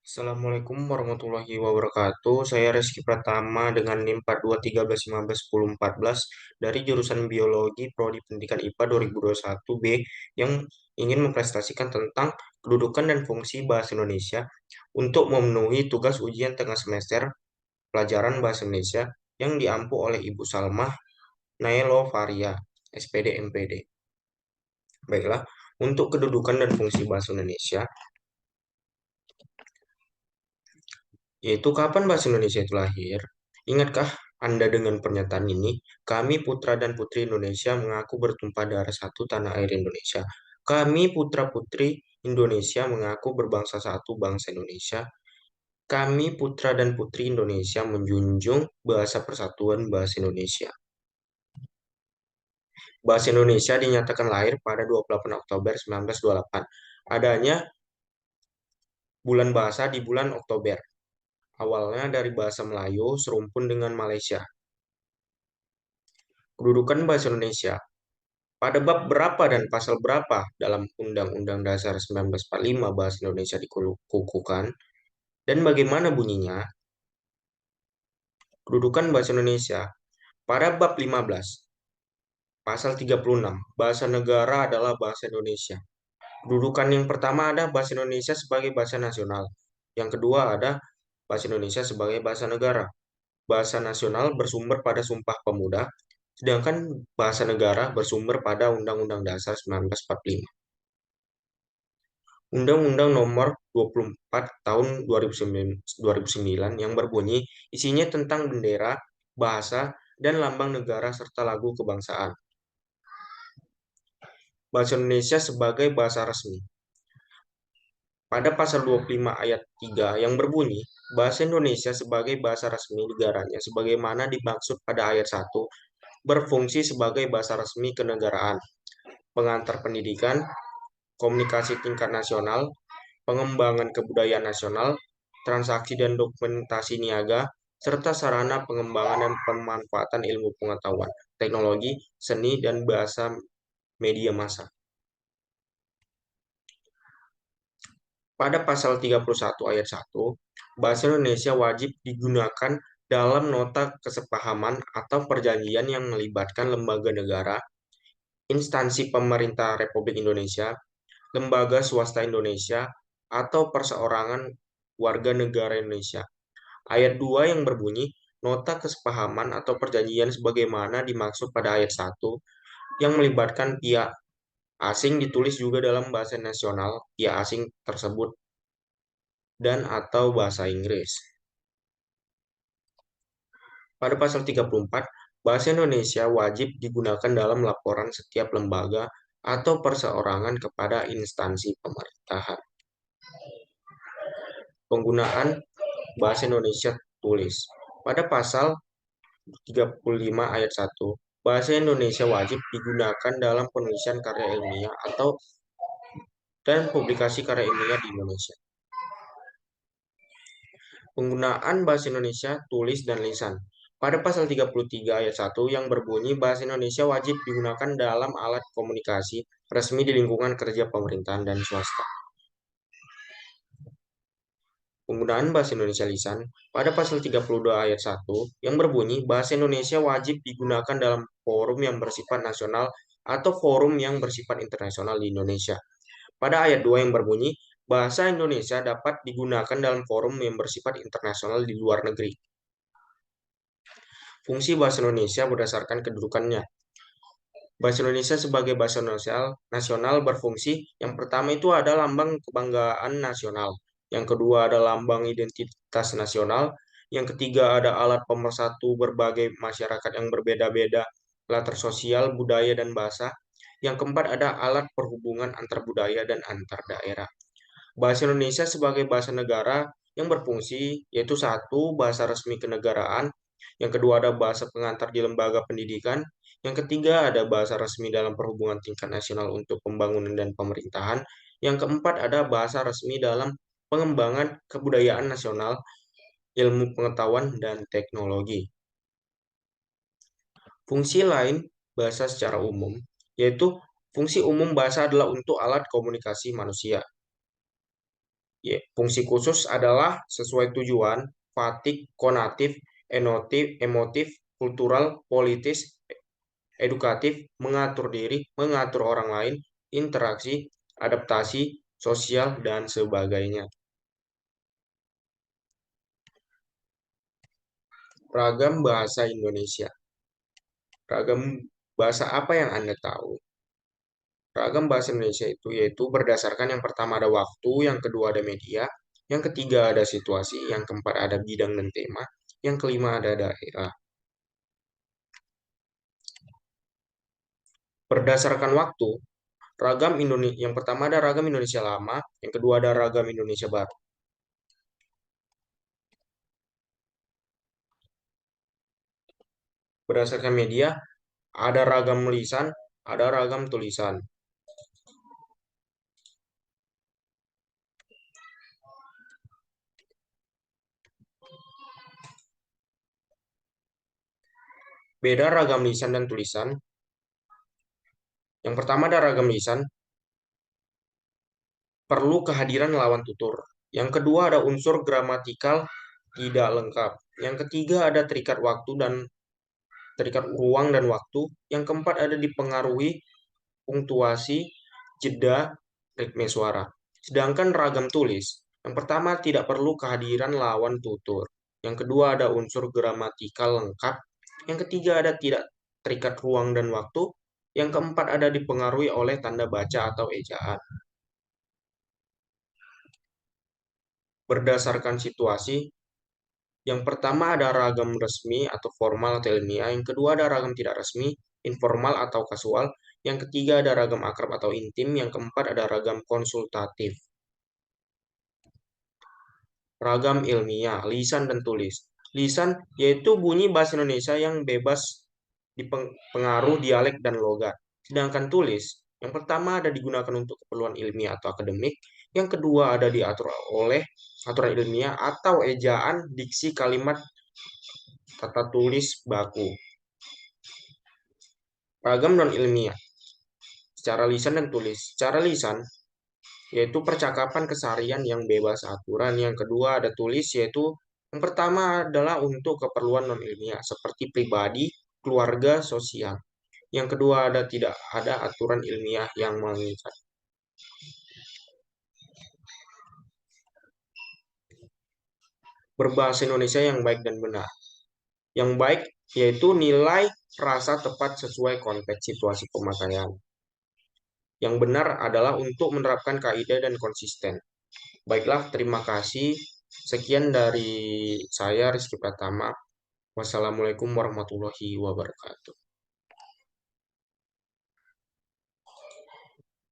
Assalamualaikum warahmatullahi wabarakatuh. Saya Reski Pratama dengan NIM 4213151014 dari jurusan Biologi Prodi Pendidikan IPA 2021B yang ingin mempresentasikan tentang kedudukan dan fungsi bahasa Indonesia untuk memenuhi tugas ujian tengah semester pelajaran bahasa Indonesia yang diampu oleh Ibu Salmah Nailovaria, SPD MPD. Baiklah, untuk kedudukan dan fungsi bahasa Indonesia, yaitu kapan bahasa Indonesia itu lahir? Ingatkah Anda dengan pernyataan ini? Kami putra dan putri Indonesia mengaku bertumpah darah satu tanah air Indonesia. Kami putra-putri Indonesia mengaku berbangsa satu bangsa Indonesia. Kami putra dan putri Indonesia menjunjung bahasa persatuan bahasa Indonesia. Bahasa Indonesia dinyatakan lahir pada 28 Oktober 1928. Adanya bulan bahasa di bulan Oktober. Awalnya dari bahasa Melayu serumpun dengan Malaysia. Kedudukan bahasa Indonesia. Pada bab berapa dan pasal berapa dalam Undang-Undang Dasar 1945 Bahasa Indonesia dikukuhkan dan bagaimana bunyinya? Kedudukan bahasa Indonesia. Pada bab 15, pasal 36, bahasa negara adalah bahasa Indonesia. Kedudukan yang pertama ada bahasa Indonesia sebagai bahasa nasional. Yang kedua ada bahasa Indonesia sebagai bahasa negara. Bahasa nasional bersumber pada Sumpah Pemuda, sedangkan bahasa negara bersumber pada Undang-Undang Dasar 1945. Undang-Undang Nomor 24 Tahun 2009 yang berbunyi isinya tentang bendera, bahasa, dan lambang negara serta lagu kebangsaan. Bahasa Indonesia sebagai bahasa resmi. Pada pasal 25 ayat 3 yang berbunyi, bahasa Indonesia sebagai bahasa resmi negaranya sebagaimana dimaksud pada ayat 1 berfungsi sebagai bahasa resmi kenegaraan, pengantar pendidikan, komunikasi tingkat nasional, pengembangan kebudayaan nasional, transaksi dan dokumentasi niaga, serta sarana pengembangan dan pemanfaatan ilmu pengetahuan, teknologi, seni, dan bahasa media massa. Pada pasal 31 ayat 1, bahasa Indonesia wajib digunakan dalam nota kesepahaman atau perjanjian yang melibatkan lembaga negara, instansi pemerintah Republik Indonesia, lembaga swasta Indonesia, atau perseorangan warga negara Indonesia. Ayat 2 yang berbunyi, nota kesepahaman atau perjanjian sebagaimana dimaksud pada ayat 1 yang melibatkan pihak asing ditulis juga dalam bahasa nasional pihak asing tersebut dan atau bahasa Inggris. Pada pasal 34, bahasa Indonesia wajib digunakan dalam laporan setiap lembaga atau perseorangan kepada instansi pemerintahan. Penggunaan bahasa Indonesia tulis. Pada pasal 35 ayat 1, bahasa Indonesia wajib digunakan dalam penulisan karya ilmiah atau dan publikasi karya ilmiah di Indonesia. Penggunaan bahasa Indonesia tulis dan lisan. Pada pasal 33 ayat 1 yang berbunyi bahasa Indonesia wajib digunakan dalam alat komunikasi resmi di lingkungan kerja pemerintahan dan swasta. Penggunaan bahasa Indonesia lisan pada pasal 32 ayat 1 yang berbunyi bahasa Indonesia wajib digunakan dalam forum yang bersifat nasional atau forum yang bersifat internasional di Indonesia. Pada ayat 2 yang berbunyi bahasa Indonesia dapat digunakan dalam forum yang bersifat internasional di luar negeri. Fungsi bahasa Indonesia berdasarkan kedudukannya. Bahasa Indonesia sebagai bahasa nasional berfungsi, yang pertama itu ada lambang kebanggaan nasional, yang kedua ada lambang identitas nasional, yang ketiga ada alat pemersatu berbagai masyarakat yang berbeda-beda, latar sosial, budaya, dan bahasa, yang keempat ada alat perhubungan antar budaya dan antar daerah. Bahasa Indonesia sebagai bahasa negara yang berfungsi yaitu satu, bahasa resmi kenegaraan, yang kedua ada bahasa pengantar di lembaga pendidikan, yang ketiga ada bahasa resmi dalam perhubungan tingkat nasional untuk pembangunan dan pemerintahan, yang keempat ada bahasa resmi dalam pengembangan kebudayaan nasional, ilmu pengetahuan, dan teknologi. Fungsi lain bahasa secara umum, yaitu fungsi umum bahasa adalah untuk alat komunikasi manusia. Ya, fungsi khusus adalah sesuai tujuan, fatik, konatif, enotif, emotif, kultural, politis, edukatif, mengatur diri, mengatur orang lain, interaksi, adaptasi, sosial, dan sebagainya. Ragam bahasa Indonesia. Ragam bahasa apa yang Anda tahu? Ragam bahasa Indonesia itu yaitu berdasarkan yang pertama ada waktu, yang kedua ada media, yang ketiga ada situasi, yang keempat ada bidang dan tema, yang kelima ada daerah. Berdasarkan waktu, ragam Indonesia yang pertama ada ragam Indonesia lama, yang kedua ada ragam Indonesia baru. Berdasarkan media, ada ragam lisan, ada ragam tulisan. Beda ragam lisan dan tulisan. Yang pertama ada ragam lisan, perlu kehadiran lawan tutur. Yang kedua ada unsur gramatikal tidak lengkap. Yang ketiga ada terikat ruang dan waktu. Yang keempat ada dipengaruhi punktuasi, jeda, ritme suara. Sedangkan ragam tulis, yang pertama tidak perlu kehadiran lawan tutur. Yang kedua ada unsur gramatikal lengkap. Yang ketiga ada tidak terikat ruang dan waktu. Yang keempat ada dipengaruhi oleh tanda baca atau ejaan. Berdasarkan situasi, yang pertama ada ragam resmi atau formal atau ilmiah, yang kedua ada ragam tidak resmi, informal atau kasual, yang ketiga ada ragam akrab atau intim, yang keempat ada ragam konsultatif. Ragam ilmiah, lisan dan tulis. Lisan yaitu bunyi bahasa Indonesia yang bebas dipengaruh dialek dan logat. Sedangkan tulis, yang pertama ada digunakan untuk keperluan ilmiah atau akademik, yang kedua ada diatur oleh aturan ilmiah atau ejaan, diksi kalimat, tata tulis baku. Ragam non ilmiah, secara lisan dan tulis. Secara lisan, yaitu percakapan keseharian yang bebas aturan. Yang kedua ada tulis, yaitu yang pertama adalah untuk keperluan non ilmiah seperti pribadi, keluarga, sosial. Yang kedua ada tidak ada aturan ilmiah yang mengikat. Berbahasa Indonesia yang baik dan benar. Yang baik yaitu nilai rasa tepat sesuai konteks situasi pemakaian. Yang benar adalah untuk menerapkan kaidah dan konsisten. Baiklah, terima kasih. Sekian dari saya, Rizky Pratama. Wassalamualaikum warahmatullahi wabarakatuh.